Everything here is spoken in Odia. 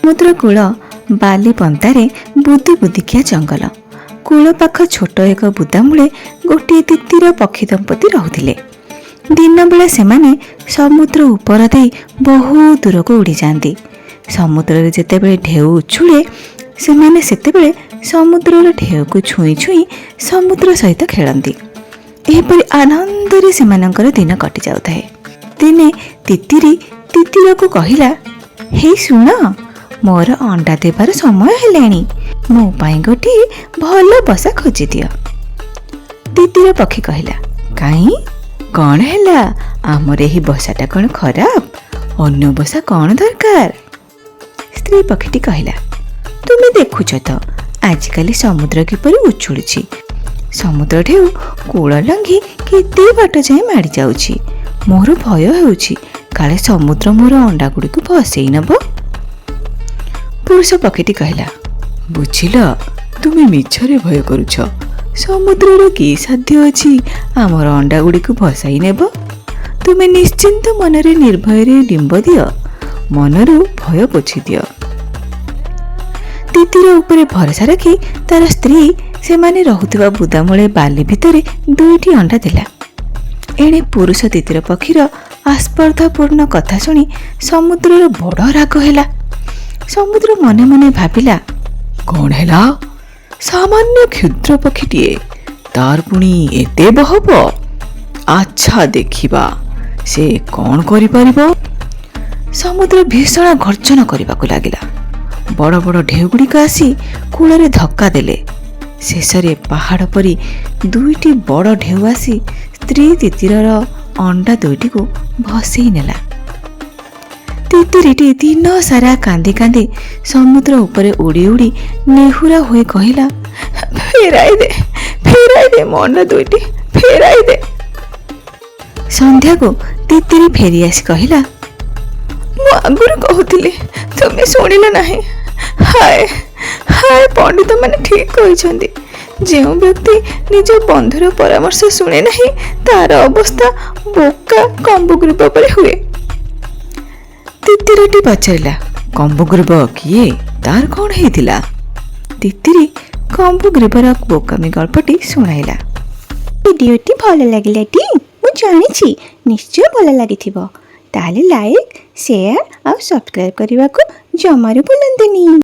ସମୁଦ୍ର କୂଳ ବାଲି ପନ୍ତାରେ ବୁଦି ବୁଦିକିଆ ଜଙ୍ଗଲ। କୂଳ ପାଖ ଛୋଟ ଏକ ବୁଦାମୂଳେ ଗୋଟିଏ ତିତିର ପକ୍ଷୀ ଦମ୍ପତି ରହୁଥିଲେ। ଦିନବେଳେ ସେମାନେ ସମୁଦ୍ର ଉପର ଦେଇ ବହୁ ଦୂରକୁ ଉଡ଼ିଯାଆନ୍ତି। ସମୁଦ୍ରରେ ଯେତେବେଳେ ଢେଉ ଉଛୁଳେ ସେମାନେ ସେତେବେଳେ ସମୁଦ୍ରର ଢେଉକୁ ଛୁଇଁ ଛୁଇଁ ସମୁଦ୍ର ସହିତ ଖେଳନ୍ତି। ଏହିପରି ଆନନ୍ଦରେ ସେମାନଙ୍କର ଦିନ କଟି ଯାଉଥାଏ। ଦିନେ ତିତିରି ତିତିରକୁ କହିଲା, ହେଇ ଶୁଣ, ମୋର ଅଣ୍ଡା ଦେବାର ସମୟ ହେଲାଣି, ମୋ ପାଇଁ ଗୋଟିଏ ଭଲ ବସା ଖୋଜିଦିଅ। ତିତିର ପକ୍ଷୀ କହିଲା, କାହିଁ, କ'ଣ ହେଲା? ଆମର ଏହି ବସାଟା କ'ଣ ଖରାପ? ଅନ୍ୟ ବସା କ'ଣ ଦରକାର? ସ୍ତ୍ରୀ ପକ୍ଷୀଟି କହିଲା, ତୁମେ ଦେଖୁଛ ତ ଆଜିକାଲି ସମୁଦ୍ର କିପରି ଉଛୁଳୁଛି। ସମୁଦ୍ର ଢେଉ କୂଳ ଲଙ୍ଘି କେତେ ବାଟ ଯାଏ ମାଡ଼ି ଯାଉଛି। ମୋର ଭୟ ହେଉଛି କାଳେ ସମୁଦ୍ର ମୋର ଅଣ୍ଡା ଗୁଡ଼ିକୁ ଭସେଇ ନେବ। ପୁରୁଷ ପକ୍ଷୀଟି କହିଲା, ବୁଝିଲ, ତୁମେ ମିଛରେ ଭୟ କରୁଛ। ସମୁଦ୍ରର କି ସାଧ୍ୟ ଅଛି ଆମର ଅଣ୍ଡା ଗୁଡ଼ିକୁ ଭସାଇ ନେବ? ତୁମେ ନିଶ୍ଚିନ୍ତ ମନରେ ନିର୍ଭୟରେ ଡିମ୍ବ ଦିଅ, ମନରୁ ଭୟ ପୋଛି ଦିଅ। ତିତିର ଉପରେ ଭରସା ରଖି ତାର ସ୍ତ୍ରୀ ସେମାନେ ରହୁଥିବା ବୁଦାମୂଳେ ବାଲି ଭିତରେ 2ଟି ଅଣ୍ଡା ଦେଲା। ଏଣେ ପୁରୁଷ ତିତିର ପକ୍ଷୀର ଆସ୍ପର୍ଦ୍ଧାପୂର୍ଣ୍ଣ କଥା ଶୁଣି ସମୁଦ୍ରର ବଡ଼ ରାଗ ହେଲା। ସମୁଦ୍ର ମନେ ମନେ ଭାବିଲା, କ'ଣ ହେଲା? ସାମାନ୍ୟ କ୍ଷୁଦ୍ର ପକ୍ଷୀଟିଏ, ତାର ପୁଣି ଏତେ ବହବ। ଆଚ୍ଛା, ଦେଖିବା ସେ କ'ଣ କରିପାରିବ। ସମୁଦ୍ର ଭୀଷଣ ଗର୍ଜନ କରିବାକୁ ଲାଗିଲା। ବଡ଼ ବଡ଼ ଢେଉଗୁଡ଼ିକ ଆସି କୂଳରେ ଧକ୍କା ଦେଲେ। ଶେଷରେ ପାହାଡ଼ ପରି 2ଟି ବଡ଼ ଢେଉ ଆସି ସ୍ତ୍ରୀ ତିତିରର ଅଣ୍ଡା 2ଟିକୁ ଭସେଇ ନେଲା। ତିତିରିଟି ଦିନ ସାରା କାନ୍ଦି କାନ୍ଦି ସମୁଦ୍ର ଉପରେ ଉଡ଼ି ଉଡ଼ି ନେହୁରା ହୋଇ କହିଲା, ଫେରାଇ ଦେ ମୋ ଅଣ୍ଡା 2ଟି, ଫେରାଇ ଦେ। ସନ୍ଧ୍ୟାକୁ ତିତିରି ଫେରି ଆସି କହିଲା, ମୁଁ ଆଗରୁ କହୁଥିଲି, ତୁମେ ଶୁଣିଲ ନାହିଁ। ହାୟ ହାୟ, ପଣ୍ଡିତମାନେ ଠିକ୍ କହିଛନ୍ତି, ଯେଉଁ ବ୍ୟକ୍ତି ନିଜ ବନ୍ଧୁର ପରାମର୍ଶ ଶୁଣେ ନାହିଁ ତାର ଅବସ୍ଥା ବୋକା କମ୍ବୁଗ୍ରୀବ ପରି ହୁଏ। ତିତିରଟି ପଚାରିଲା, କମ୍ବୁଗ୍ରୀବ କିଏ? ତାର କ'ଣ ହେଇଥିଲା? ତିତିରି କମ୍ବୁଗ୍ରୀବର ବୋକାମି ଗଳ୍ପଟି ଶୁଣାଇଲା। ଭିଡ଼ିଓଟି ଭଲ ଲାଗିଲାଟି? ମୁଁ ଜାଣିଛି ନିଶ୍ଚୟ ଭଲ ଲାଗିଥିବ। ତାହେଲେ ଲାଇକ୍, ସେୟାର ଆଉ ସବସ୍କ୍ରାଇବ୍ କରିବାକୁ ଜମାରୁ ଭୁଲନ୍ତୁନି।